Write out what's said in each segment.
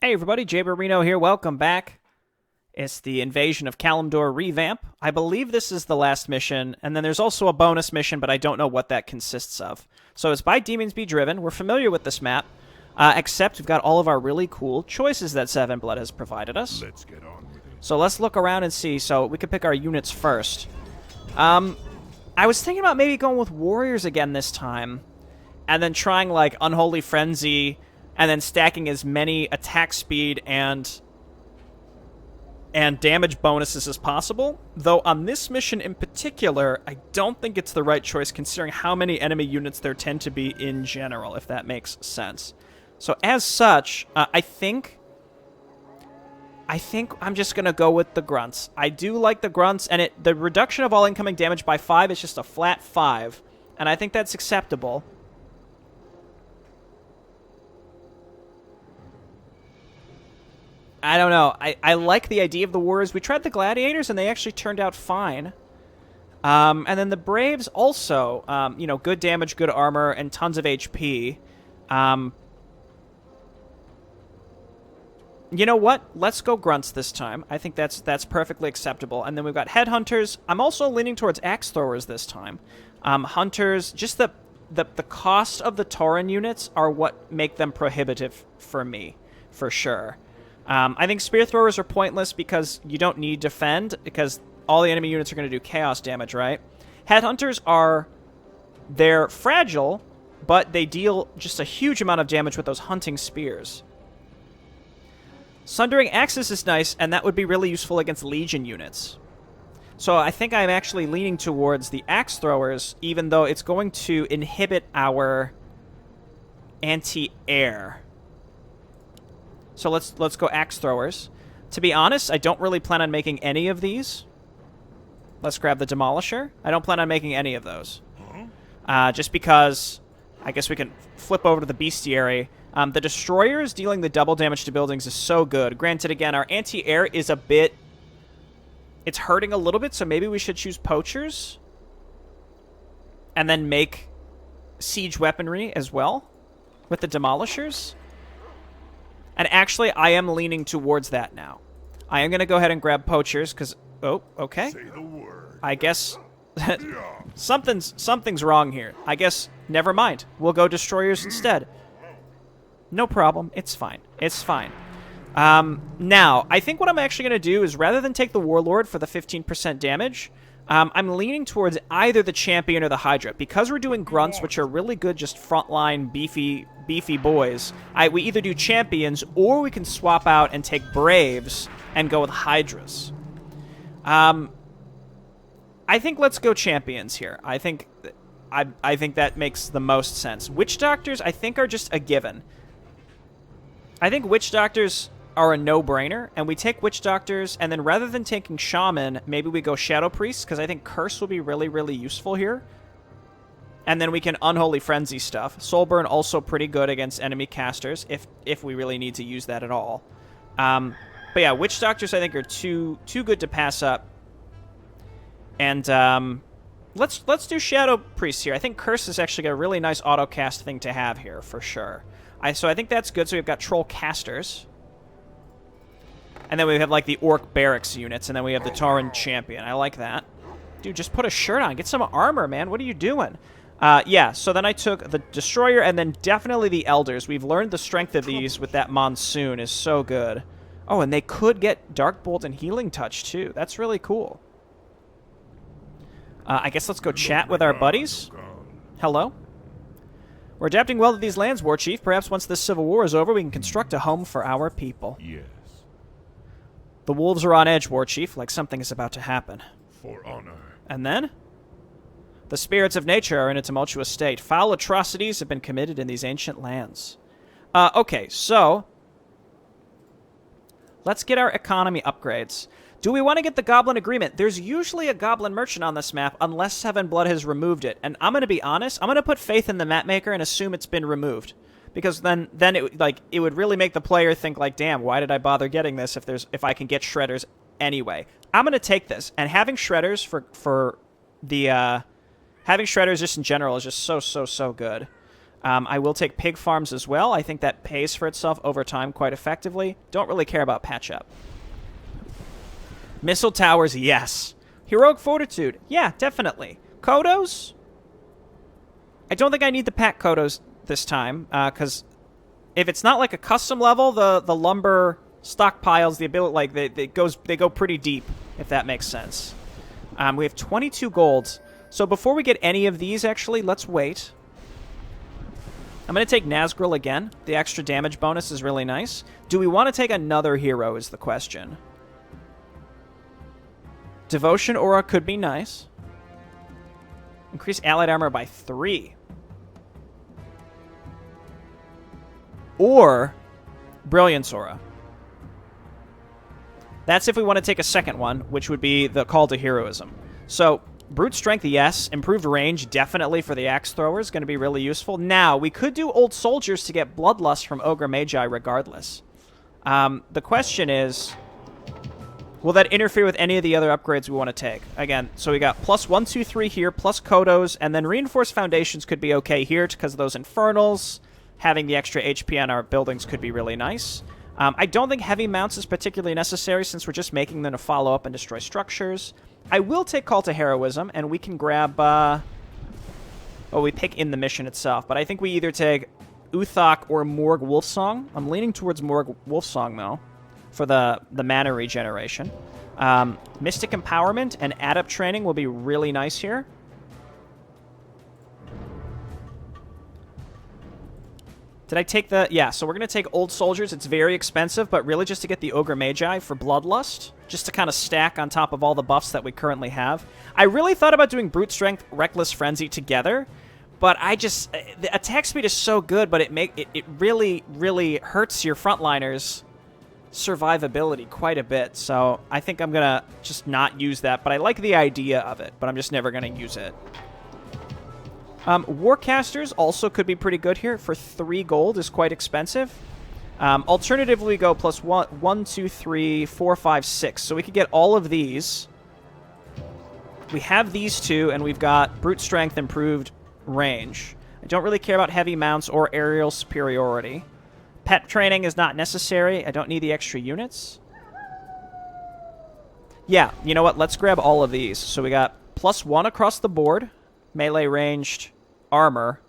Hey everybody, Jay Barino here. Welcome back. It's the Invasion of Kalimdor revamp. I believe this is the last mission, and then there's also a bonus mission, but I don't know what that consists of. So it's by Demons Be Driven. We're familiar with this map, except we've got all of our really cool choices that Seven Blood has provided us. Let's get on with it. So let's look around and see. So we could pick our units first. I was thinking about maybe going with Warriors again this time, and then trying like Unholy Frenzy, and then stacking as many attack speed and damage bonuses as possible. Though on this mission in particular, I don't think it's the right choice considering how many enemy units there tend to be in general, if that makes sense. So as such, I think I'm just going to go with the Grunts. I do like the Grunts, and the reduction of all incoming damage by 5 is just a flat 5, and I think that's acceptable. I don't know. I like the idea of the Warriors. We tried the Gladiators, and they actually turned out fine. And then the Braves also, good damage, good armor, and tons of HP. You know what? Let's go Grunts this time. I think that's perfectly acceptable. And then we've got Headhunters. I'm also leaning towards Axe Throwers this time. Hunters, just the cost of the Tauren units are what make them prohibitive for me, for sure. I think Spear Throwers are pointless because you don't need Defend, because all the enemy units are going to do Chaos damage, right? Headhunters they're fragile, but they deal just a huge amount of damage with those hunting spears. Sundering Axes is nice, and that would be really useful against Legion units. So I think I'm actually leaning towards the Axe Throwers, even though it's going to inhibit our anti-air. So let's go Axe Throwers. To be honest, I don't really plan on making any of these. Let's grab the Demolisher. I don't plan on making any of those. Just because I guess we can flip over to the Bestiary. The Destroyers dealing the double damage to buildings is so good. Granted, again, our anti-air is it's hurting a little bit, so maybe we should choose Poachers. And then make Siege Weaponry as well with the Demolishers. And actually, I am leaning towards that now. I am going to go ahead and grab Poachers, because... Oh, okay. Say the word. I guess... something's wrong here. I guess, never mind. We'll go Destroyers instead. No problem. It's fine. It's fine. Now, I think what I'm actually going to do is, rather than take the Warlord for the 15% damage... I'm leaning towards either the Champion or the Hydra. Because we're doing Grunts, which are really good, just frontline, beefy boys, we either do Champions, or we can swap out and take Braves and go with Hydras. I think let's go Champions here. I think that makes the most sense. Witch Doctors, I think, are just a given. I think Witch Doctors are a no-brainer, and we take Witch Doctors, and then rather than taking Shaman, maybe we go Shadow Priest, because I think Curse will be really, really useful here. And then we can Unholy Frenzy stuff. Soulburn also pretty good against enemy casters, if we really need to use that at all. But yeah, Witch Doctors I think are too good to pass up. And let's do Shadow Priest here. I think Curse is actually a really nice auto-cast thing to have here, for sure. So I think that's good. So we've got Troll Casters. And then we have, like, the Orc Barracks units, and then we have the Tauren Champion. I like that. Dude, just put a shirt on. Get some armor, man. What are you doing? Yeah, so then I took the Destroyer, and then definitely the Elders. We've learned the strength of these with that Monsoon is so good. Oh, and they could get Dark Bolt and Healing Touch, too. That's really cool. I guess let's go chat with our buddies. Hello? We're adapting well to these lands, War Chief. Perhaps once this civil war is over, we can construct a home for our people. Yes. The wolves are on edge, War Chief, like something is about to happen. For honor. And then? The spirits of nature are in a tumultuous state. Foul atrocities have been committed in these ancient lands. Okay, so... let's get our economy upgrades. Do we want to get the Goblin Agreement? There's usually a Goblin Merchant on this map, unless Seven Blood has removed it. And I'm going to be honest, I'm going to put faith in the mapmaker and assume it's been removed. Because then it would really make the player think, like, damn, why did I bother getting this if I can get Shredders anyway? I'm going to take this, and having Shredders having Shredders just in general is just so good. I will take pig farms as well. I think that pays for itself over time quite effectively. Don't really care about patch up. Missile towers, yes. Heroic fortitude, yeah, definitely. Kodos? I don't think I need the pack Kodos this time, because if it's not like a custom level, the lumber stockpiles, the ability, like they go pretty deep, if that makes sense. We have 22 golds. So before we get any of these, actually, let's wait. I'm going to take Nazgul again. The extra damage bonus is really nice. Do we want to take another hero is the question. Devotion Aura could be nice. Increase allied armor by 3. Or Brilliance Aura. That's if we want to take a second one, which would be the Call to Heroism. So, Brute Strength, yes. Improved range, definitely for the Axe Thrower, is going to be really useful. Now, we could do Old Soldiers to get Bloodlust from Ogre Magi regardless. The question is, will that interfere with any of the other upgrades we want to take? Again, so we got plus 1, 2, 3 here, plus Kodos, and then Reinforced Foundations could be okay here because of those Infernals. Having the extra HP on our buildings could be really nice. I don't think Heavy Mounts is particularly necessary since we're just making them to follow up and destroy structures. I will take Call to Heroism, and we can grab... we pick in the mission itself, but I think we either take Uthok or Morg Wolfsong. I'm leaning towards Morg Wolfsong, though, for the mana regeneration. Mystic Empowerment and Adept Training will be really nice here. Did I take the... Yeah, so we're going to take Old Soldiers. It's very expensive, but really just to get the Ogre Magi for Bloodlust, just to kind of stack on top of all the buffs that we currently have. I really thought about doing Brute Strength, Reckless Frenzy together, but I just... The attack speed is so good, but it really, really hurts your frontliners' survivability quite a bit, so I think I'm going to just not use that, but I like the idea of it, but I'm just never going to use it. Warcasters also could be pretty good here. For 3 gold is quite expensive. Alternatively, we go plus 1, 2, 3, 4, 5, 6. So we could get all of these. We have these two, and we've got Brute Strength, improved range. I don't really care about Heavy Mounts or Aerial Superiority. Pet Training is not necessary. I don't need the extra units. Yeah, you know what? Let's grab all of these. So we got plus 1 across the board. Melee ranged armor,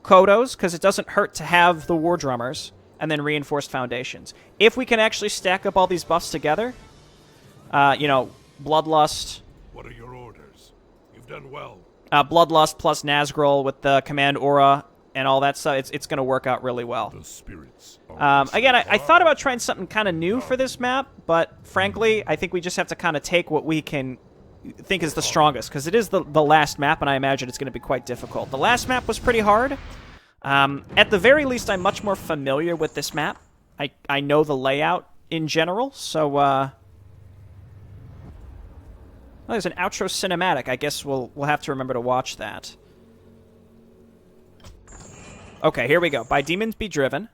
Kodos, because it doesn't hurt to have the War Drummers, and then Reinforced Foundations. If we can actually stack up all these buffs together, Bloodlust. What are your orders? You've done well. Bloodlust plus Nazgul with the Command Aura and all that stuff, it's going to work out really well. The spirits again, I thought about trying something kind of new for this map, but frankly, I think we just have to kind of take what we can think is the strongest, because it is the last map, and I imagine it's going to be quite difficult. The last map was pretty hard. At the very least, I'm much more familiar with this map. I know the layout in general, so... Well, there's an outro cinematic. I guess we'll have to remember to watch that. Okay, here we go. By Demons Be Driven.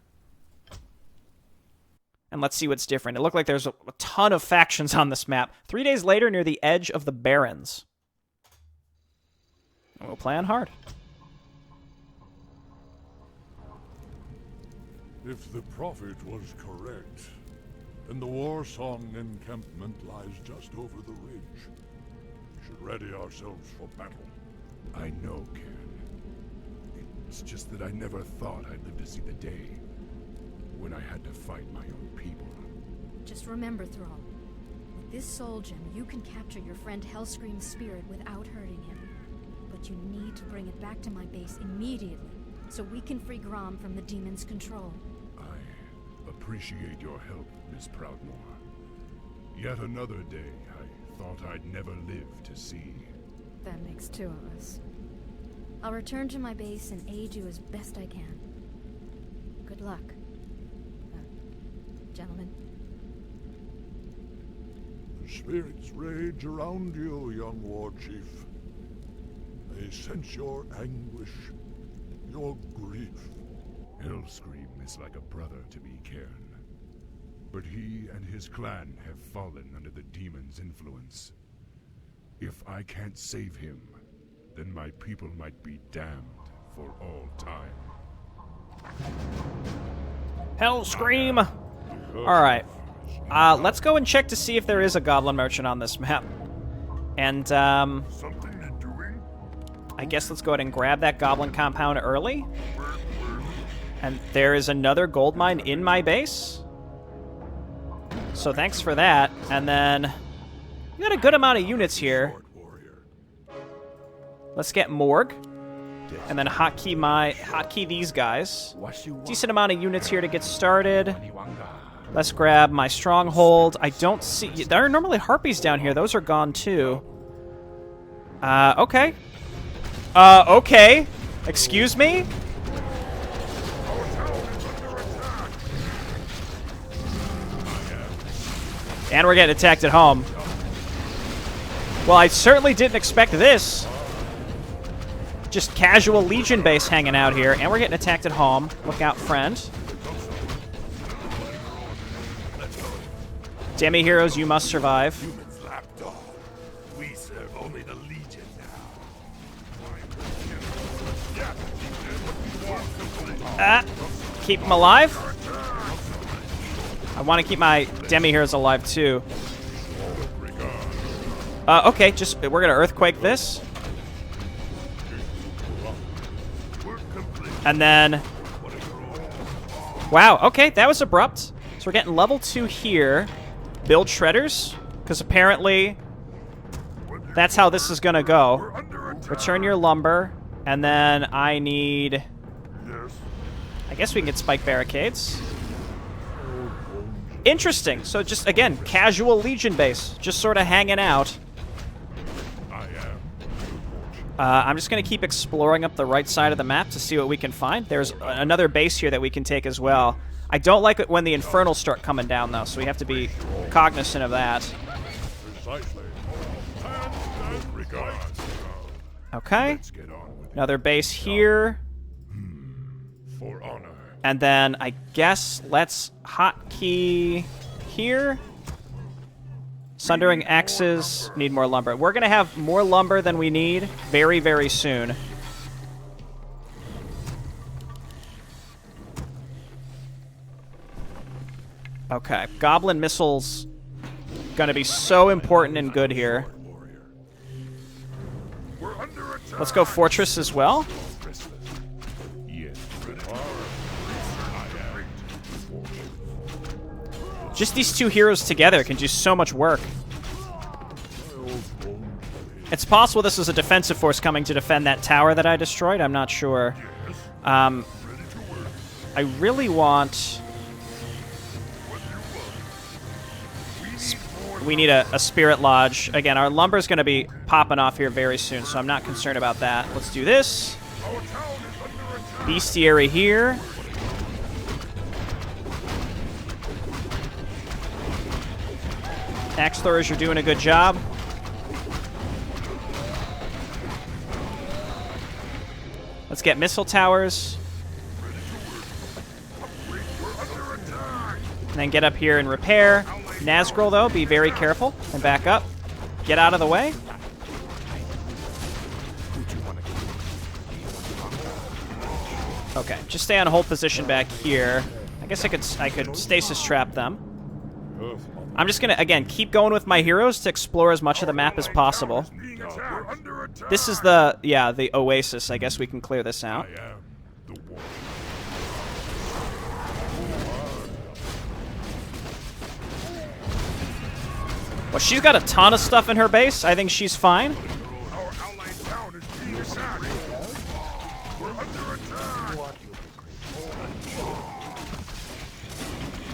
And let's see what's different. It looked like there's a ton of factions on this map. 3 days later, near the edge of the Barrens. And we'll play on hard. If the prophet was correct, then the war song encampment lies just over the ridge. We should ready ourselves for battle. I know, Ken. It's just that I never thought I'd live to see the day when I had to fight my own people. Just remember, Thrall. With this soul gem, you can capture your friend Hellscream's spirit without hurting him. But you need to bring it back to my base immediately, so we can free Grom from the demon's control. I appreciate your help, Miss Proudmoore. Yet another day I thought I'd never live to see. That makes 2 of us. I'll return to my base and aid you as best I can. Good luck. Gentlemen. The spirits rage around you, young war chief. They sense your anguish, your grief. Hellscream is like a brother to me, Cairn. But he and his clan have fallen under the demon's influence. If I can't save him, then my people might be damned for all time. Hell Scream! Alright. Let's go and check to see if there is a Goblin Merchant on this map. And, Something to doing? I guess let's go ahead and grab that Goblin compound early. And there is another gold mine in my base. So thanks for that. And then we got a good amount of units here. Let's get Morg. And then hotkey these guys. Decent amount of units here to get started. Let's grab my stronghold. I don't see... There are normally harpies down here. Those are gone too. Okay. Okay. Excuse me? And we're getting attacked at home. Well, I certainly didn't expect this. Just casual Legion base hanging out here. And we're getting attacked at home. Look out, friend. Demi-heroes, you must survive. Humans lapdog. We serve only the Legion now. Keep them alive. I want to keep my demi-heroes alive, too. Okay, we're going to Earthquake this. And then... Wow, okay, that was abrupt. So we're getting level 2 here. Build shredders, because apparently that's how this is going to go. Return your lumber, and then I need... I guess we can get spike barricades. Interesting. So just, again, casual Legion base. Just sort of hanging out. I'm just going to keep exploring up the right side of the map to see what we can find. There's another base here that we can take as well. I don't like it when the Infernals start coming down, though, so we have to be cognizant of that. Okay. Another base here. For honor. And then I guess let's hotkey here. Sundering Axes. Need more lumber. We're going to have more lumber than we need very, very soon. Okay. Goblin missiles going to be so important and good here. Let's go Fortress as well. Just these two heroes together can do so much work. It's possible this is a defensive force coming to defend that tower that I destroyed. I'm not sure. I really want... We need a Spirit Lodge. Again, our lumber's going to be popping off here very soon, so I'm not concerned about that. Let's do this. Bestiary here. Axe throwers, you're doing a good job. Let's get missile towers. And then get up here and repair. Nazgul, though, be very careful and back up. Get out of the way. Okay, just stay on hold position back here. I guess I could stasis trap them. I'm just gonna, again, keep going with my heroes to explore as much of the map as possible. This is the oasis. I guess we can clear this out. Well, she's got a ton of stuff in her base. I think she's fine.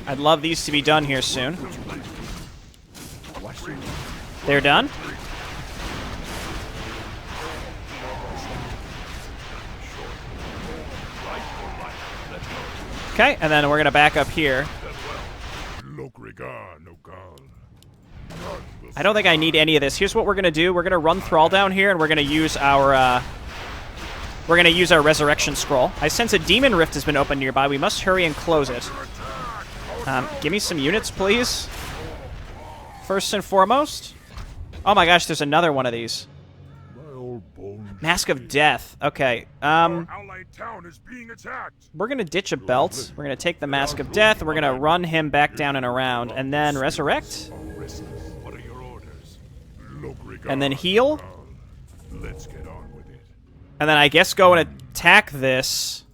I'd love these to be done here soon. They're done. Okay, and then we're going to back up here. I don't think I need any of this. Here's what we're going to do. We're going to run Thrall down here, and we're going to use our Resurrection Scroll. I sense a Demon Rift has been opened nearby. We must hurry and close it. Give me some units, please. First and foremost. Oh my gosh, there's another one of these. My old bones Mask of Death. Okay. Our allied town is being attacked. We're gonna ditch a belt. We're gonna take the Mask of Death. We're gonna run him back down and around, and then resurrect, What are your orders? and then heal, Let's get on with it. and then I guess go and attack this.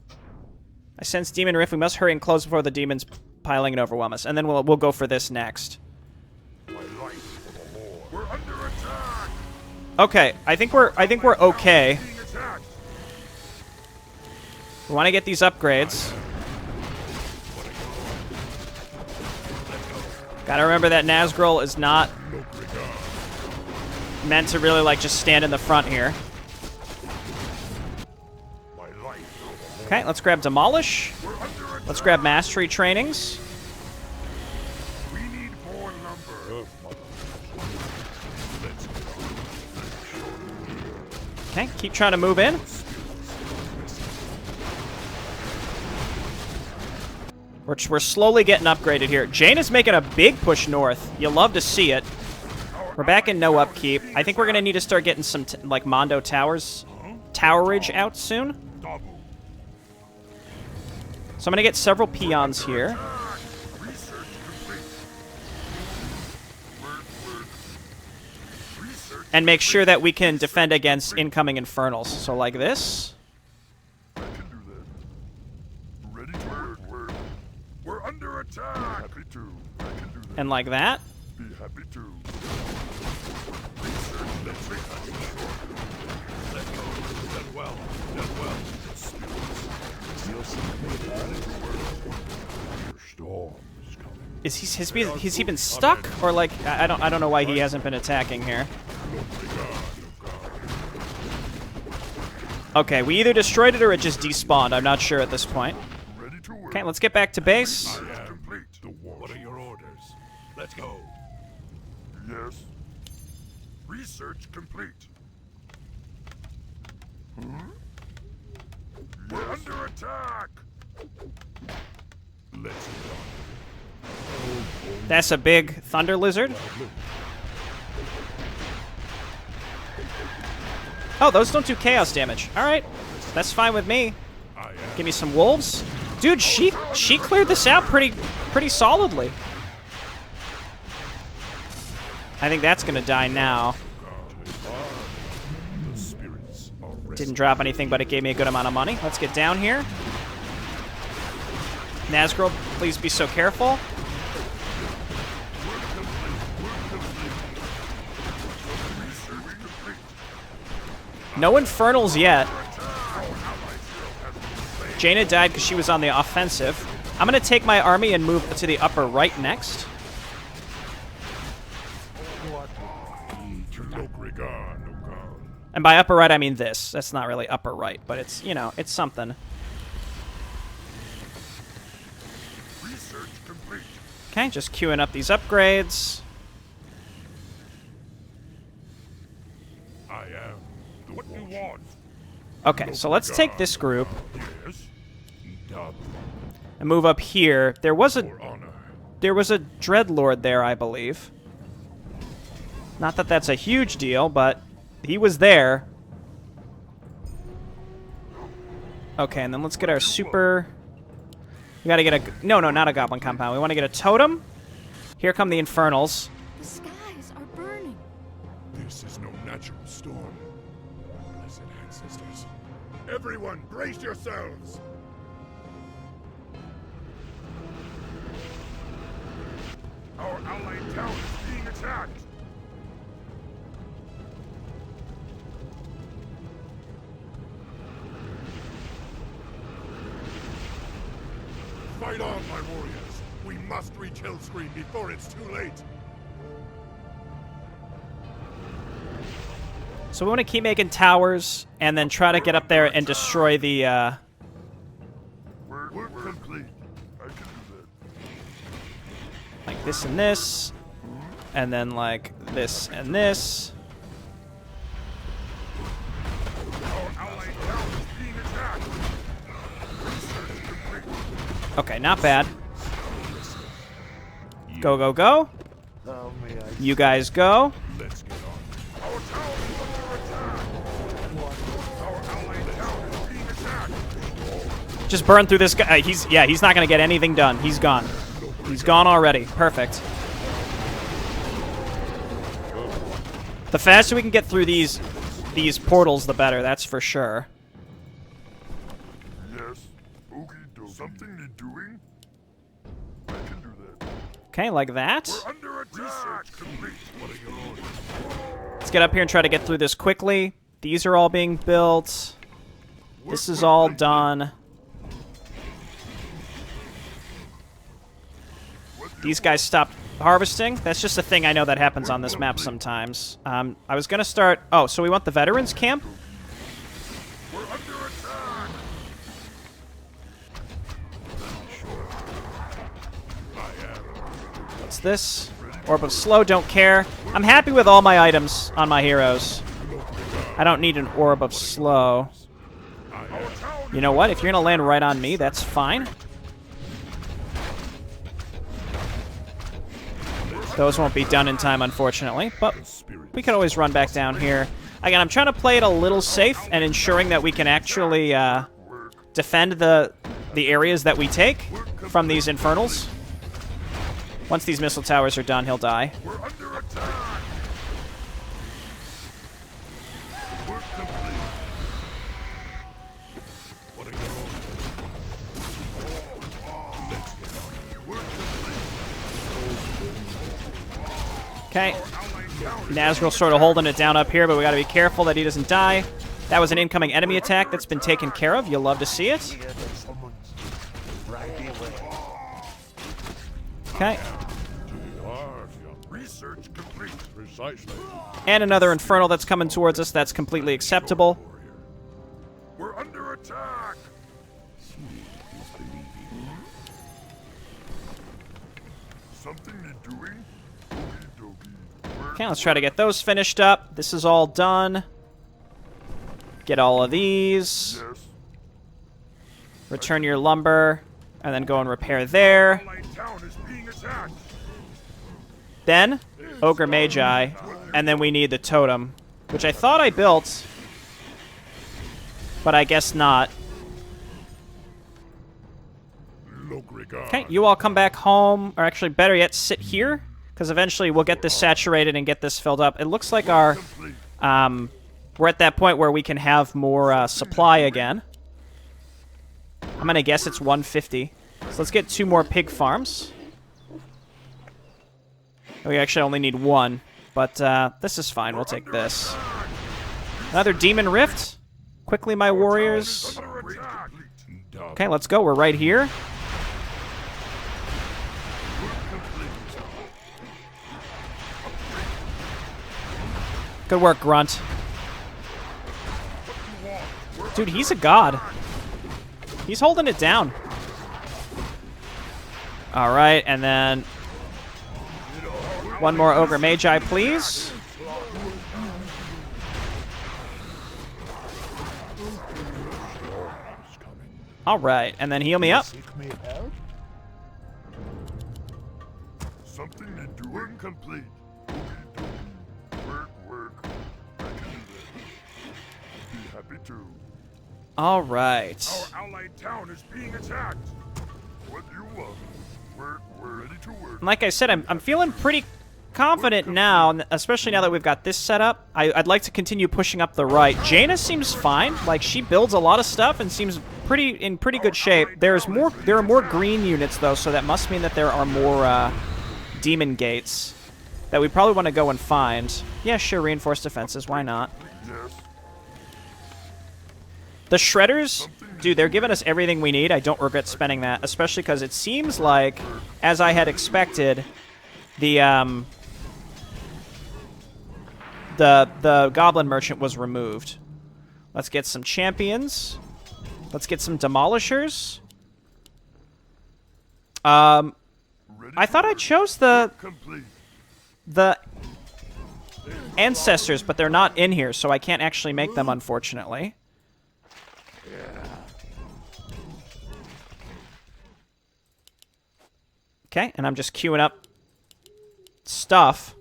I sense Demon Rift. We must hurry and close before the demons piling and overwhelm us, and then we'll go for this next. We're under attack. Okay, I think we're okay. Being attacked. We want to get these upgrades. Gotta remember that Nazgul is not meant to really, like, just stand in the front here. Okay, let's grab Demolish. Let's grab Mastery Trainings. We need more lumber. Okay, keep trying to move in. We're slowly getting upgraded here. Jane is making a big push north. You'll love to see it. We're back in no upkeep. I think we're going to need to start getting some, like, Mondo Towers. Towerage out soon. So I'm going to get several peons here. And make sure that we can defend against incoming Infernals. So like this. Ready to work. We're under attack. Happy to. I can do that. And like that. Be happy to. Has he been stuck, or like I don't know why he hasn't been attacking here. Okay, we either destroyed it or it just despawned. I'm not sure at this point. Okay, let's get back to base. What are your orders? Let's go. Yes. Research complete. We're under attack. Let's go. That's a big thunder lizard. Oh, those don't do chaos damage. All right, that's fine with me. Give me some wolves, dude. She cleared this out pretty solidly. I think that's gonna die now. Didn't drop anything, but it gave me a good amount of money. Let's get down here. Nazgul, please be so careful. No Infernals yet. Jaina died because she was on the offensive. I'm going to take my army and move to the upper right next. And by upper right, I mean this. That's not really upper right, but it's, you know, it's something. Okay, just queuing up these upgrades. I am what you want. Okay, so let's take this group Yes. and move up here. There was a Dreadlord there, I believe. Not that that's a huge deal, but he was there. Okay, and then let's get our super... We gotta get a... No, not a Goblin compound. We want to get a totem. Here come the Infernals. The skies are burning. This is no natural storm. Blessed ancestors. Everyone, brace yourselves! Our allied town is being attacked. Fight on, my warriors! We must reach Hellscream before it's too late! So we want to keep making towers and then try to get up there and destroy the... We're complete. I can do that. like this and this. And then like this and this. Our allied town is being attacked. Research complete. Okay, not bad. Go, go, go. You guys go. Let's get on. Our town is under attack. Just burn through this guy. He's not going to get anything done. He's gone. He's gone already. Perfect. The faster we can get through these portals, the better. That's for sure. Yes. Okay, something you're doing? I can do that. Okay, like that. We're under attack. Let's get up here and try to get through this quickly. These are all being built. This is all done. These guys stopped harvesting. That's just a thing I know that happens on this map sometimes. I was going to start... Oh, so we want the veterans camp? We're under attack. What's this? Orb of Slow, don't care. I'm happy with all my items on my heroes. I don't need an Orb of Slow. You know what? If you're going to land right on me, that's fine. Those won't be done in time, unfortunately, but we can always run back down here. Again, I'm trying to play it a little safe and ensuring that we can actually defend the areas that we take from these infernals. Once these missile towers are done, he'll die. We're under attack. We're complete. What are you Okay. Nazgul's sort of holding it down up here, but we got to be careful that he doesn't die. That was an incoming enemy attack that's been taken care of. You'll love to see it. Okay. Research complete. Precisely. And another infernal that's coming towards us. That's completely acceptable. We're under attack. Something you're doing? Okay, let's try to get those finished up. This is all done. Get all of these. Yes. Return your lumber. And then go and repair there. Town is being attacked. Then, Ogre Magi. And then we need the totem, which I thought I built. But I guess not. Okay, you all come back home. Or actually, better yet, sit here. Because eventually we'll get this saturated and get this filled up. It looks like our... we're at that point where we can have more supply again. I'm going to guess it's 150. So let's get 2 more pig farms. We actually only need 1. But this is fine. We'll take this. Another Demon Rift. Quickly, my warriors. Okay, let's go. We're right here. Good work, Grunt. Dude, he's a god. He's holding it down. Alright, and then... 1 more Ogre Magi, please. Alright, and then heal me up. Something to do incomplete. Work. I can do that. Be happy to. Alright. Our allied town is being attacked. What do you want? We're ready to work. Like I said, I'm feeling pretty confident now, especially now that we've got this set up. I'd like to continue pushing up the right. Jaina seems fine. Like, she builds a lot of stuff and seems in pretty good shape. There are more green units, though, so that must mean that there are more demon gates that we probably want to go and find. Yeah, sure, reinforced defenses. Why not? Yes. The Shredders, dude, they're giving us everything we need. I don't regret spending that, especially because it seems like, as I had expected, the Goblin Merchant was removed. Let's get some champions. Let's get some demolishers. I thought I chose the ancestors, but they're not in here, so I can't actually make them, unfortunately. Okay, and I'm just queuing up stuff.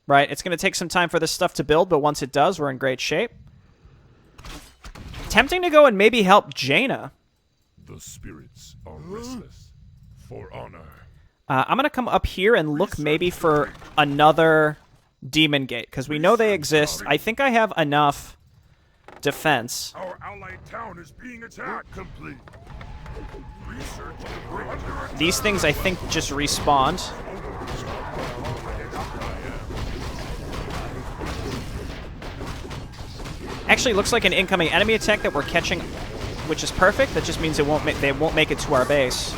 Right, it's going to take some time for this stuff to build, but once it does, we're in great shape. Tempting to go and maybe help Jaina. The spirits are restless. For honor. I'm going to come up here and look maybe for another demon gate, because we know they exist. I think I have enough defense. Our allied town is being attacked. Complete. These things, I think, just respawned. Actually, looks like an incoming enemy attack that we're catching, which is perfect. That just means they won't make it to our base.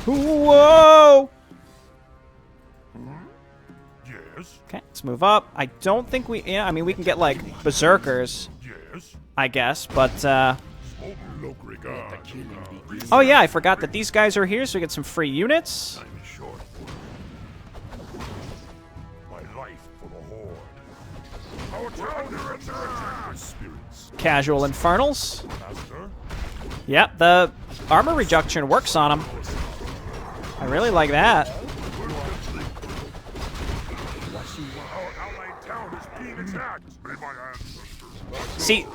Whoa! Yes. Okay, let's move up. I don't think we... Yeah, I mean, we can get, like, berserkers, Yes. I guess, but, Look regard. oh, yeah, I forgot that these guys are here, so we get some free units. Time is short. My life for the horde. Our town is attacked. Spirits. Casual infernals. Master. Yep, the armor reduction works on them. I really like that. Our allied town is being attacked. May my ancestors. See,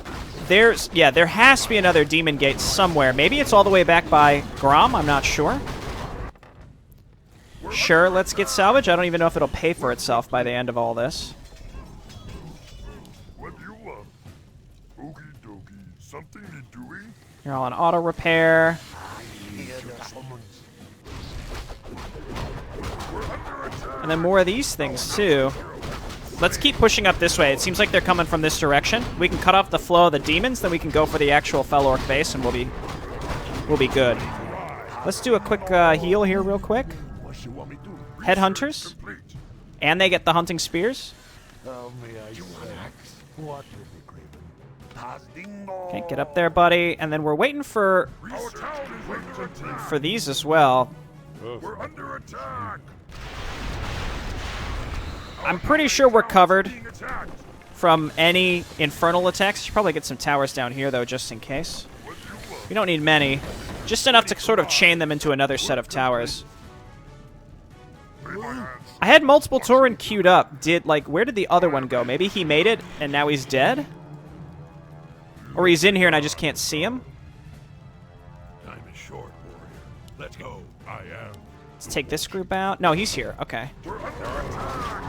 there has to be another demon gate somewhere. Maybe it's all the way back by Grom, I'm not sure. Sure, let's get salvage. I don't even know if it'll pay for itself by the end of all this. What do you want? Okie dokie. Something you doing? You're all on auto repair. And then more of these things, too. Let's keep pushing up this way. It seems like they're coming from this direction. We can cut off the flow of the demons, then we can go for the actual Fel Orc base, and we'll be good. Let's do a quick heal here real quick. Headhunters. And they get the hunting spears. Okay, get up there, buddy. And then we're waiting for these as well. We're under attack. I'm pretty sure we're covered from any infernal attacks. Should probably get some towers down here, though, just in case. We don't need many. Just enough to sort of chain them into another set of towers. I had multiple Tauren queued up. Where did the other one go? Maybe he made it, and now he's dead? Or he's in here, and I just can't see him? Time is short, warrior. Let's go. I am. Let's take this group out. No, he's here. Okay. We're under attack.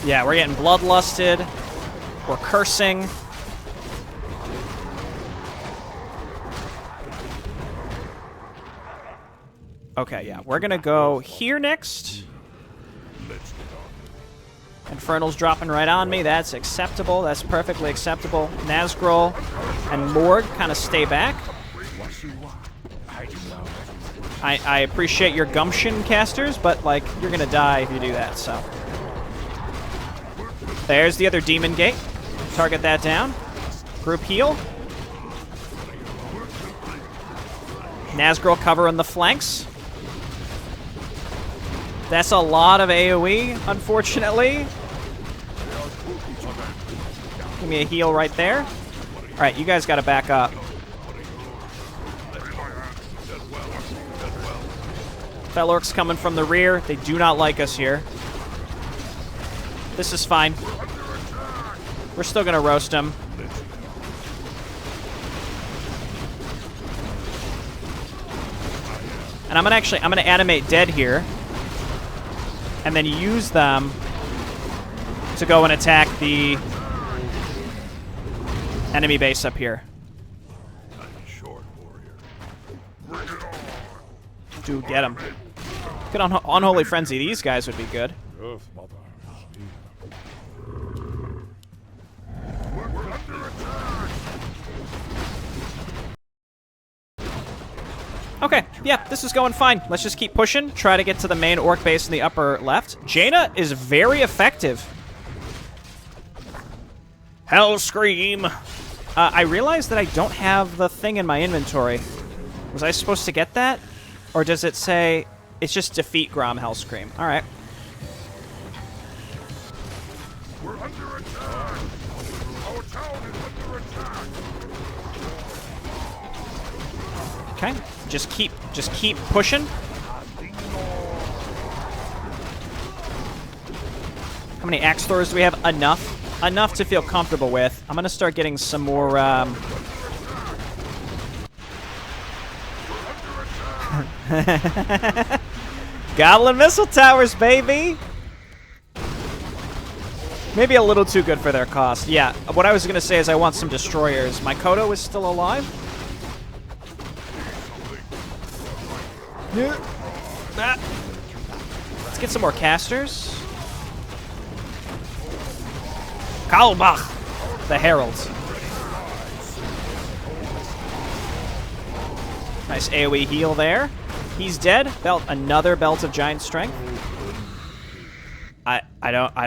Yeah, we're getting bloodlusted. We're cursing. Okay, yeah. We're gonna go here next. Let's get on. Infernal's dropping right on me. That's acceptable. That's perfectly acceptable. Nazgul and Morg kind of stay back. I appreciate your gumption, casters, but, like, you're gonna die if you do that, so. There's the other demon gate. Target that down. Group heal. Nazgul covering the flanks. That's a lot of AoE, unfortunately. Give me a heal right there. Alright, you guys gotta back up. Fel Orcs coming from the rear. They do not like us here. This is fine. We're still gonna roast them. And I'm gonna animate dead here. And then use them to go and attack the enemy base up here. Time is short, warrior. Dude, get him. Good on Unholy Frenzy. These guys would be good. Earth Mother. We're under attack. Okay, yeah, this is going fine. Let's just keep pushing. Try to get to the main orc base in the upper left. Jaina is very effective. Hellscream! I realized that I don't have the thing in my inventory. Was I supposed to get that? Or does it say it's just defeat Grom Hellscream? Alright. We're under attack. Our town is under attack. Okay. Just keep pushing. How many axe throwers do we have? Enough. Enough to feel comfortable with. I'm going to start getting some more... Goblin missile towers, baby! Maybe a little too good for their cost. Yeah, what I was going to say is I want some destroyers. My Kodo is still alive. Let's get some more casters. Kalbach, the Herald. Nice AoE heal there. He's dead. Another belt of giant strength. I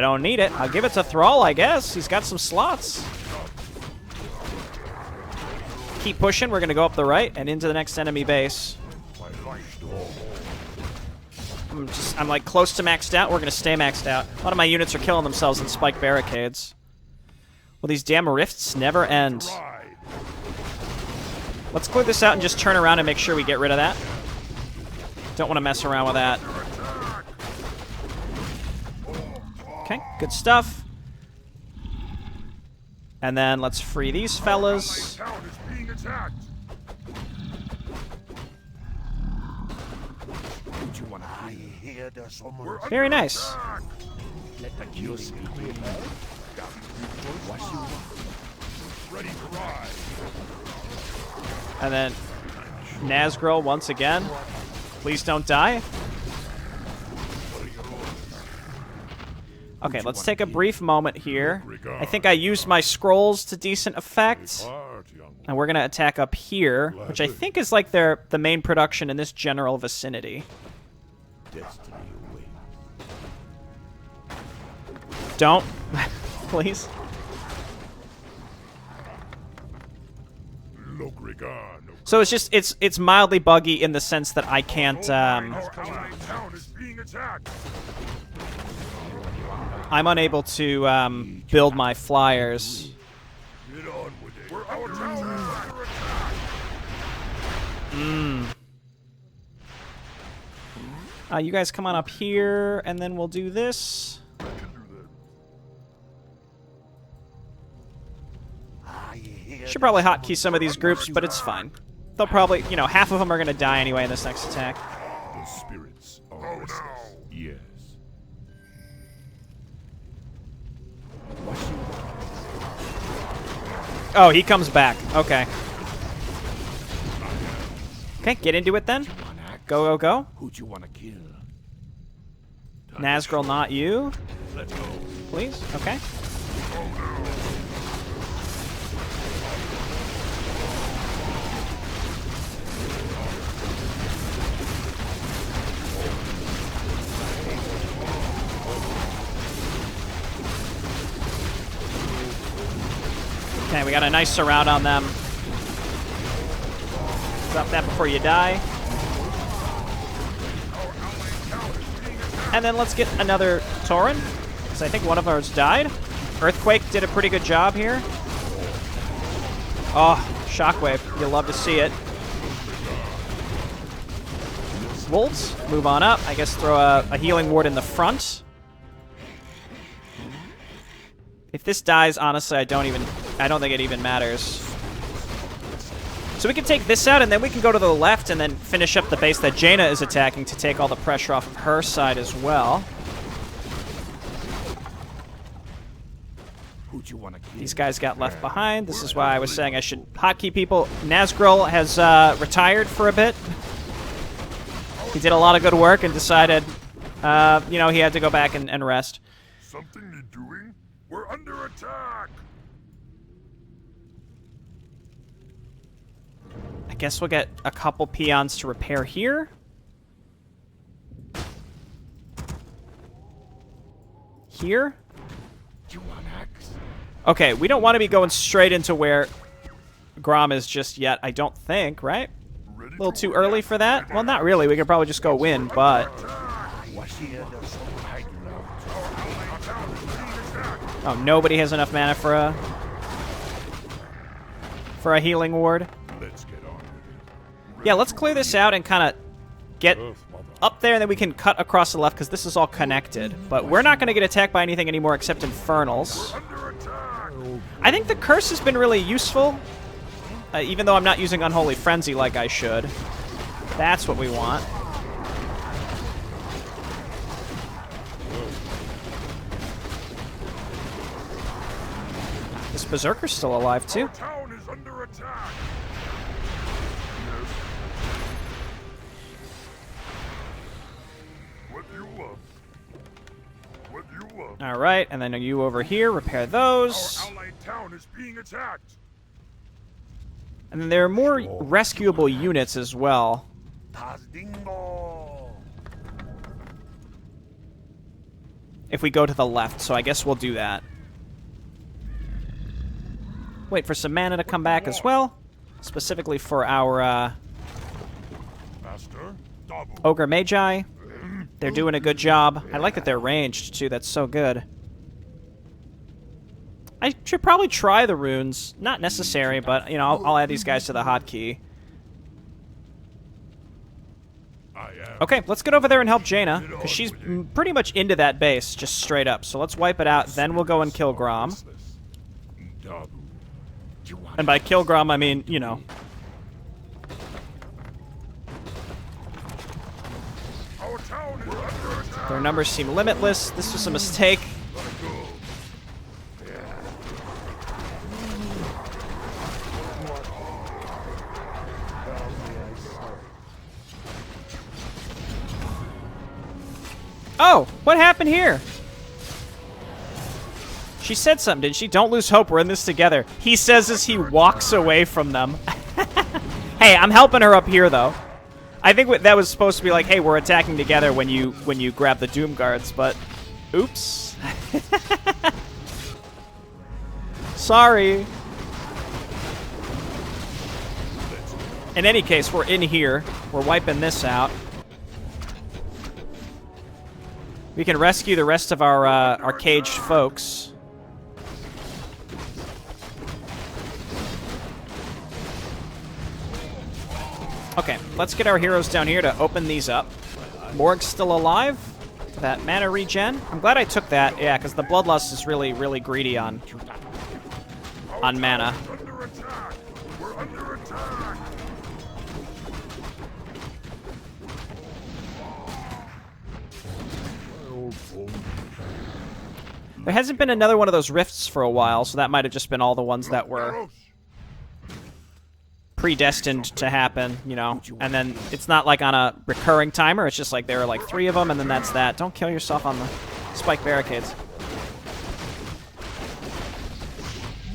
don't need it. I'll give it to Thrall, I guess. He's got some slots. Keep pushing. We're gonna go up the right and into the next enemy base. I'm like close to maxed out. We're gonna stay maxed out. A lot of my units are killing themselves in spike barricades. Well, these damn rifts never end. Let's clear this out and just turn around and make sure we get rid of that. Don't want to mess around with that. Okay, good stuff. And then let's free these fellas. Very nice. And then Nazgul once again. Please don't die. Okay, let's take a brief moment here. I think I used my scrolls to decent effect. And we're going to attack up here, which I think is like the main production in this general vicinity. Don't. Please. So it's just it's mildly buggy in the sense that I can't I'm unable to build my flyers. You guys come on up here, and then we'll do this. Should probably hotkey some of these groups, but it's fine. They'll probably, you know, half of them are going to die anyway in this next attack. The spirits are yes. Oh, he comes back. Okay. Okay, get into it then. Go, go, go. Who'd you want to kill? Nazgul, not you. Let's go. Please. Okay. Okay, we got a nice surround on them. Drop that before you die. And then let's get another Tauren, because I think one of ours died. Earthquake did a pretty good job here. Oh, Shockwave. You'll love to see it. Wolves, move on up. I guess throw a healing ward in the front. If this dies, honestly, I don't think it even matters. So we can take this out, and then we can go to the left and then finish up the base that Jaina is attacking to take all the pressure off of her side as well. These guys got left behind. This is why I was saying I should hotkey people. Nazgul has retired for a bit. He did a lot of good work and decided, you know, he had to go back and rest. Something need doing? We're under attack! I guess we'll get a couple peons to repair here. Here. Okay, we don't want to be going straight into where Grom is just yet, I don't think, right? A little too early for that? Well, not really. We could probably just go win, but... Oh, nobody has enough mana for a healing ward. Let's get on. Yeah, let's clear this out and kind of get up there, and then we can cut across the left because this is all connected. But we're not going to get attacked by anything anymore except infernals. I think the curse has been really useful, even though I'm not using Unholy Frenzy like I should. That's what we want. This Berserker's still alive, too. Our town is under attack. What do you want? What do you want? All right, and then you over here, repair those. Our allied town is being attacked. And then there are more rescuable units as well. If we go to the left, so I guess we'll do that. Wait for some mana to come back as well, specifically for our Master, double. Ogre Magi. They're doing a good job. I like that they're ranged, too. That's so good. I should probably try the runes. Not necessary, but, you know, I'll add these guys to the hotkey. Okay, let's get over there and help Jaina, because she's pretty much into that base, just straight up. So let's wipe it out, then we'll go and kill Grom. And by kill Grom, I mean, you know. Our town is under attack. Their numbers seem limitless. This was a mistake. Oh, what happened here? She said something, didn't she? Don't lose hope, we're in this together. He says as he walks away from them. Hey, I'm helping her up here, though. I think that was supposed to be like, hey, we're attacking together when you grab the Doom Guards, but oops. Sorry. In any case, we're in here. We're wiping this out. We can rescue the rest of our caged folks. Okay, let's get our heroes down here to open these up. Morg's still alive. That mana regen. I'm glad I took that, yeah, because the Bloodlust is really, really greedy on mana. Under attack. We're under attack. There hasn't been another one of those rifts for a while, so that might have just been all the ones that were predestined to happen, you know. And then it's not like on a recurring timer, it's just like there are like 3 of them, and then that's that. Don't kill yourself on the spike barricades.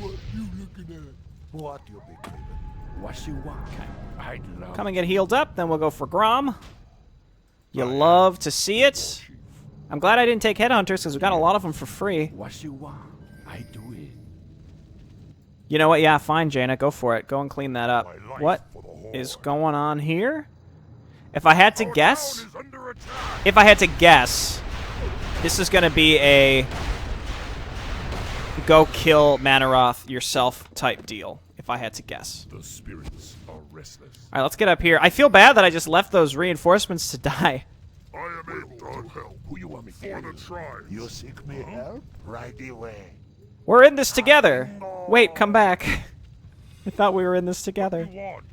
What you looking at? What you be craving? What you want? I'd love. Come and get healed up, then we'll go for Grom. You love to see it. I'm glad I didn't take Headhunters, because we got a lot of them for free. What you want? I do it. You know what? Yeah, fine, Jaina. Go for it. Go and clean that up. What is going on here? If I had to guess... If I had to guess, this is going to be a go kill Mannoroth yourself type deal, if I had to guess. The spirits are restless. Alright, let's get up here. I feel bad that I just left those reinforcements to die. I am a dog help. Who you want me for the tribe? You seek me help? Right away. We're in this together. Wait, come back. I thought we were in this together. Want?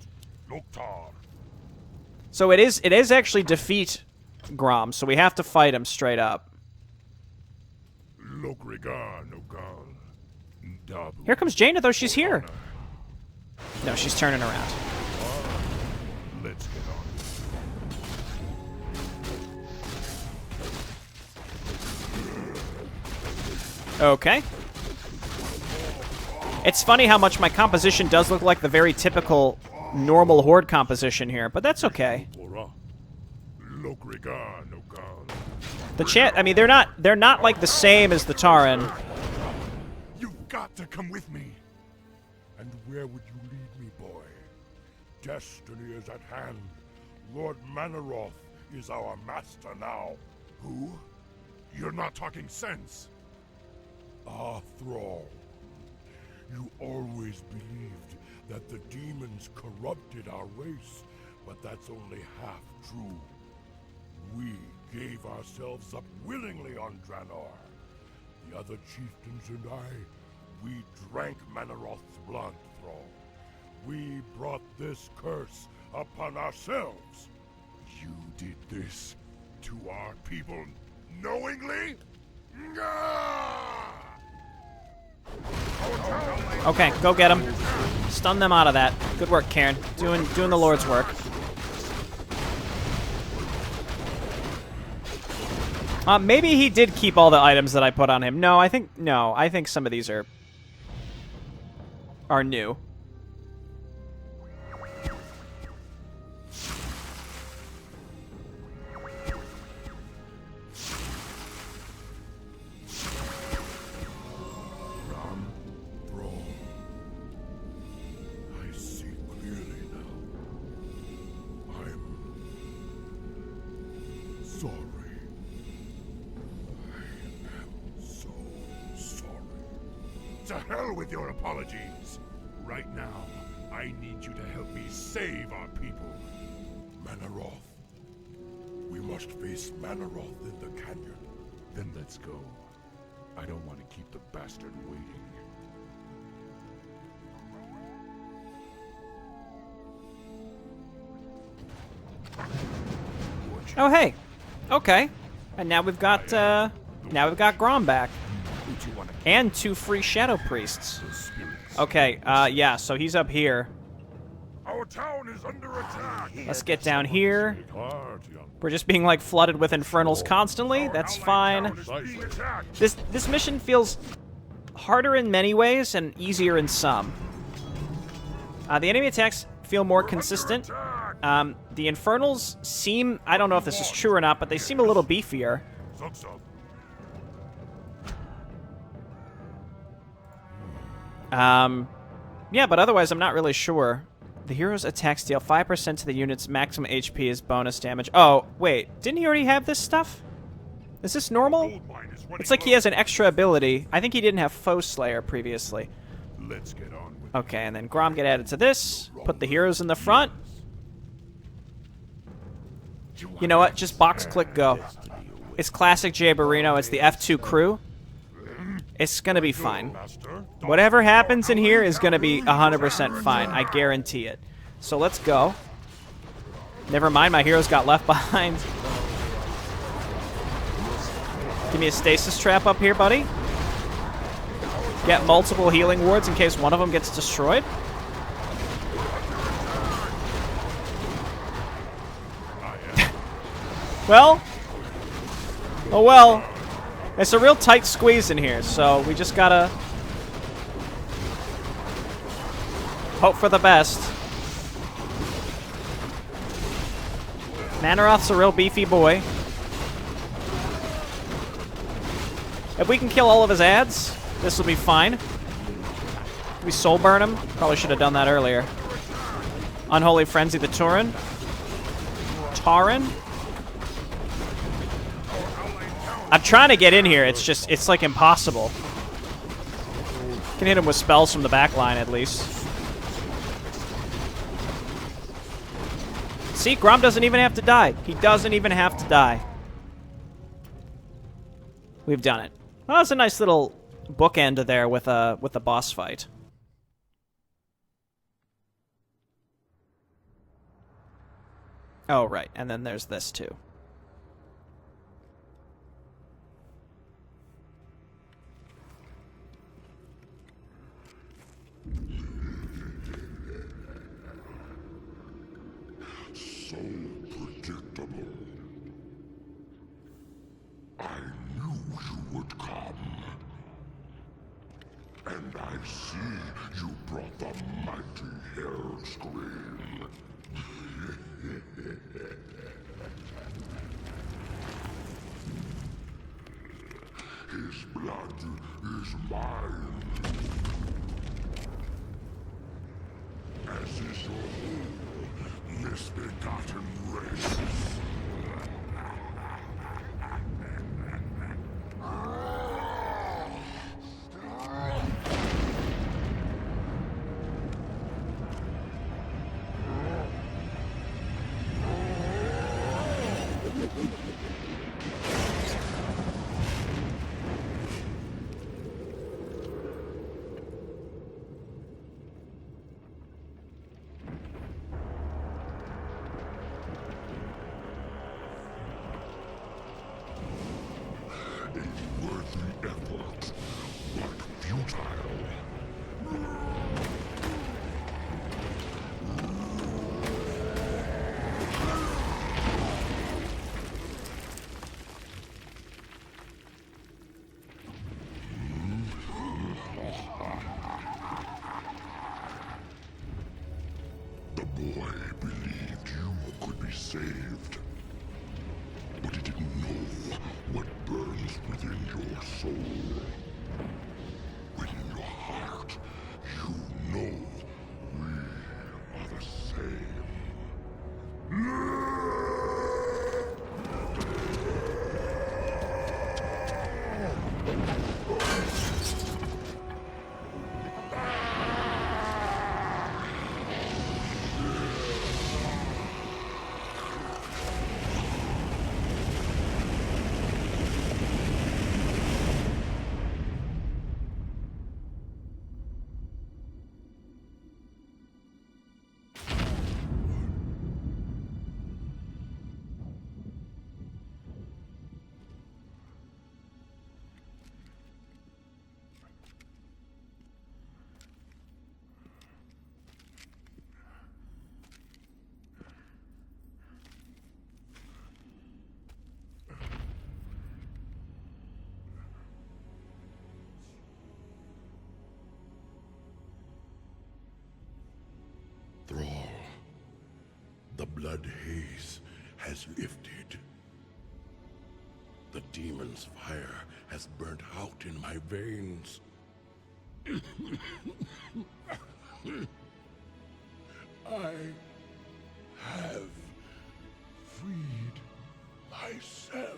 Loktar. So it is actually defeat Grom, so we have to fight him straight up. Here comes Jaina, though. She's here. No, she's turning around. Let's get on. Okay. It's funny how much my composition does look like the very typical normal horde composition here, but that's okay. The chat, I mean, they're not like the same as the Tauren. You've got to come with me. And where would you lead me, boy? Destiny is at hand. Lord Mannoroth is our master now. Who? You're not talking sense. Ah, thrall. You always believed that the demons corrupted our race, but that's only half true. We gave ourselves up willingly on Draenor. The other chieftains and I, we drank Mannoroth's blood, Thrall. We brought this curse upon ourselves. You did this to our people knowingly? Okay, go get him. Stun them out of that. Good work, Karen. Doing the Lord's work. Maybe he did keep all the items that I put on him. No, I think some of these are new. To hell with your apologies. Right now, I need you to help me save our people. Mannoroth. We must face Mannoroth in the canyon. Then let's go. I don't want to keep the bastard waiting. Oh hey, okay, and now we've got Grom back, and 2 free Shadow Priests. Okay, yeah, so he's up here. Our town is under attack. Let's get down here. We're just being like flooded with infernals constantly. That's fine. This mission feels harder in many ways and easier in some. The enemy attacks feel more consistent. The infernals seem, I don't know if this is true or not, but they seem a little beefier. Yeah, but otherwise I'm not really sure. The hero's attacks deal 5% to the unit's maximum HP as bonus damage. Oh, wait, didn't he already have this stuff? Is this normal? It's like he has an extra ability. I think he didn't have Foe Slayer previously. Let's get on with Okay, and then Grom get added to this. Put the heroes in the front. You know what? Just box click go. It's classic Jay Barrino. It's the F2 crew. It's gonna be fine. Whatever happens in here is gonna be 100% fine. I guarantee it. So let's go. Never mind, my heroes got left behind. Give me a stasis trap up here, buddy. Get multiple healing wards in case one of them gets destroyed. Well. Oh well. It's a real tight squeeze in here, so we just gotta hope for the best. Mannoroth's a real beefy boy. If we can kill all of his ads, this will be fine. We soul burn him. Probably should have done that earlier. Unholy Frenzy the Tauren. I'm trying to get in here. It's just, it's like impossible. Can hit him with spells from the back line at least. See, Grom doesn't even have to die. He doesn't even have to die. We've done it. Well, that's a nice little bookend there with a boss fight. Oh, right. And then there's this too. So predictable. I knew you would come. And I see you brought the mighty Hell Scream. His blood is mine. As is your whole misbegotten race. be saved. But he didn't know what burns within your soul. Within your heart, you know we are the same. Thrall, the blood haze has lifted. The demon's fire has burnt out in my veins. I have freed myself.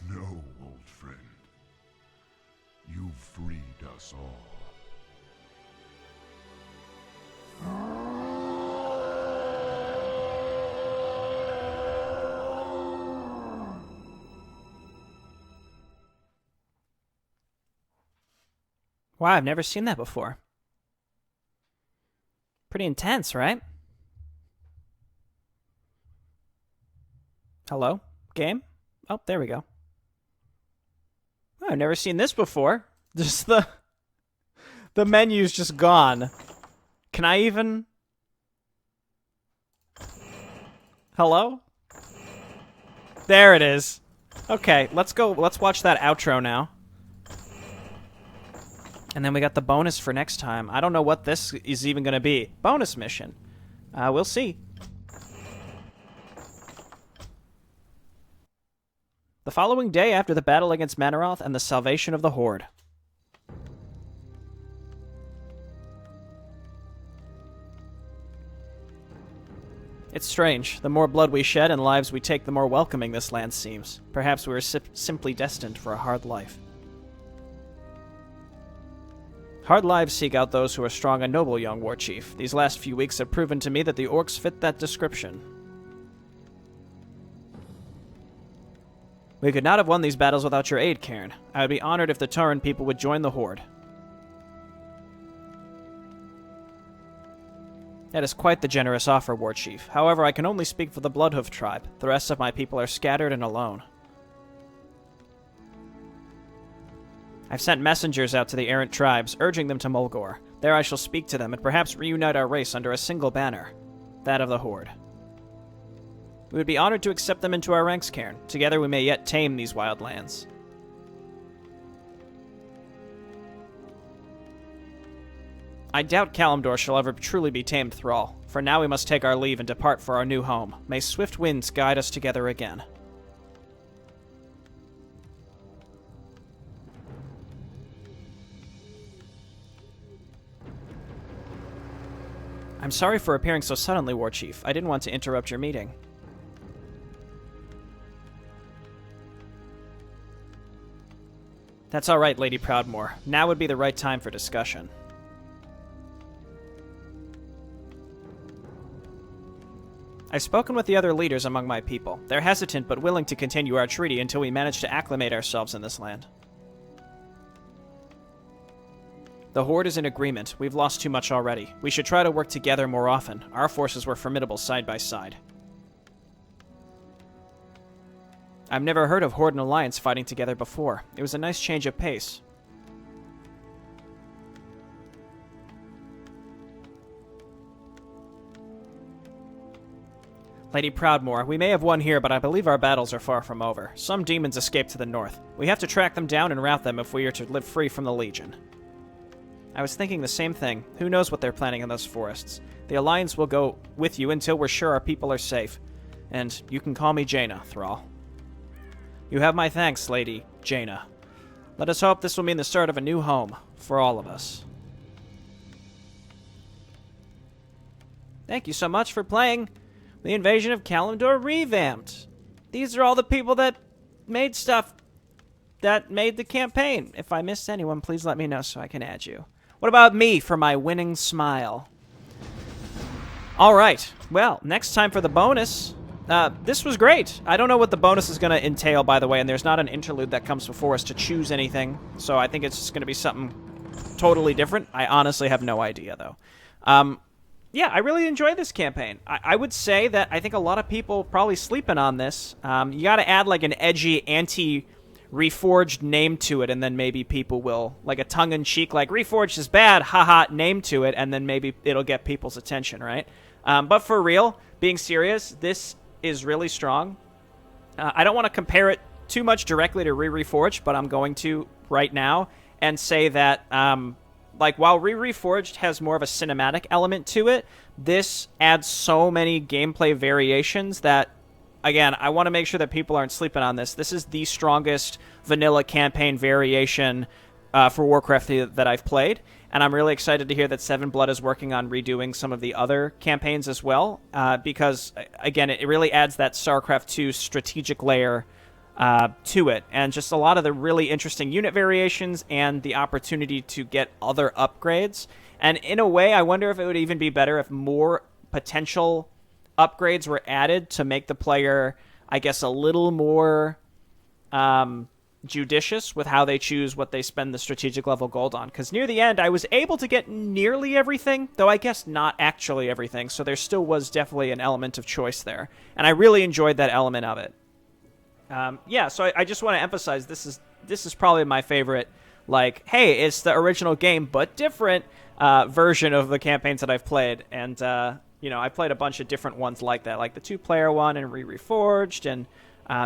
No, old friend. You've freed us all. Wow, I've never seen that before. Pretty intense, right? Hello? Game? Oh, there we go. Oh, I've never seen this before. Just the menu's just gone. Can I even... Hello? There it is. Okay, let's go. Let's watch that outro now. And then we got the bonus for next time. I don't know what this is even going to be. Bonus mission. We'll see. The following day after the battle against Mannoroth and the salvation of the Horde. It's strange. The more blood we shed and lives we take, the more welcoming this land seems. Perhaps we were simply destined for a hard life. Hard lives seek out those who are strong and noble, young war chief. These last few weeks have proven to me that the orcs fit that description. We could not have won these battles without your aid, Cairn. I would be honored if the Tauren people would join the Horde. That is quite the generous offer, war chief. However, I can only speak for the Bloodhoof tribe. The rest of my people are scattered and alone. I've sent messengers out to the errant tribes, urging them to Mulgore. There I shall speak to them and perhaps reunite our race under a single banner, that of the Horde. We would be honored to accept them into our ranks, Cairn. Together we may yet tame these wild lands. I doubt Kalimdor shall ever truly be tamed, Thrall. For now we must take our leave and depart for our new home. May swift winds guide us together again. I'm sorry for appearing so suddenly, War Chief. I didn't want to interrupt your meeting. That's all right, Lady Proudmoore. Now would be the right time for discussion. I've spoken with the other leaders among my people. They're hesitant but willing to continue our treaty until we manage to acclimate ourselves in this land. The Horde is in agreement. We've lost too much already. We should try to work together more often. Our forces were formidable side by side. I've never heard of Horde and Alliance fighting together before. It was a nice change of pace. Lady Proudmoore, we may have won here, but I believe our battles are far from over. Some demons escaped to the north. We have to track them down and rout them if we are to live free from the Legion. I was thinking the same thing. Who knows what they're planning in those forests? The Alliance will go with you until we're sure our people are safe. And you can call me Jaina, Thrall. You have my thanks, Lady Jaina. Let us hope this will mean the start of a new home for all of us. Thank you so much for playing The Invasion of Kalimdor Revamped. These are all the people that made stuff that made the campaign. If I missed anyone, please let me know so I can add you. What about me for my winning smile? All right. Well, next time for the bonus. This was great. I don't know what the bonus is going to entail, by the way, and there's not an interlude that comes before us to choose anything, so I think it's just going to be something totally different. I honestly have no idea, though. Yeah, I really enjoyed this campaign. I would say that I think a lot of people probably sleeping on this. You got to add like an edgy anti-Reforged name to it, and then maybe people will, like a tongue-in-cheek, like Reforged is bad, haha, name to it, and then maybe it'll get people's attention, right? But for real, being serious, this is really strong. I don't want to compare it too much directly to Reforged, but I'm going to right now and say that like while Reforged has more of a cinematic element to it, this adds so many gameplay variations that, again, I want to make sure that people aren't sleeping on this. This is the strongest vanilla campaign variation for Warcraft that I've played, and I'm really excited to hear that Seven Blood is working on redoing some of the other campaigns as well, because, again, it really adds that StarCraft 2 strategic layer to it, and just a lot of the really interesting unit variations and the opportunity to get other upgrades. And in a way, I wonder if it would even be better if more potential upgrades were added to make the player, I guess, a little more judicious with how they choose what they spend the strategic level gold on. Because near the end, I was able to get nearly everything, though I guess not actually everything, so there still was definitely an element of choice there. And I really enjoyed that element of it. Yeah, so I just want to emphasize this is probably my favorite, like, hey, it's the original game, but different version of the campaigns that I've played. And, you know, I played a bunch of different ones like that, like the two-player one and Reforged, and,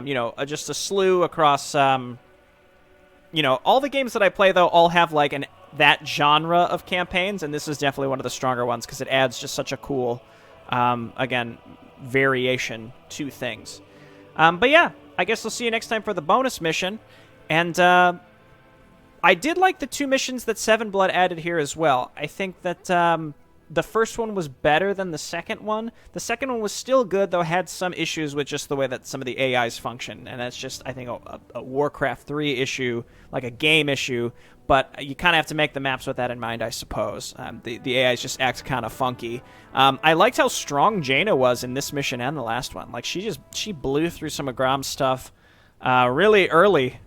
you know, just a slew across, you know, all the games that I play, though, all have, like, that genre of campaigns, and this is definitely one of the stronger ones because it adds just such a cool, again, variation to things. But yeah, I guess we'll see you next time for the bonus mission. And I did like the two missions that Seven Blood added here as well. I think that the first one was better than the second one. The second one was still good, though had some issues with just the way that some of the AIs function. And that's just, I think, a Warcraft 3 issue, like a game issue. But you kind of have to make the maps with that in mind, I suppose. The AIs just act kind of funky. I liked how strong Jaina was in this mission and the last one. Like, she blew through some of Grom's stuff really early.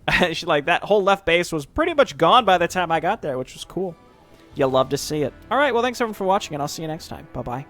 Like, that whole left base was pretty much gone by the time I got there, which was cool. You'll love to see it. All right, well, thanks everyone for watching, and I'll see you next time. Bye-bye.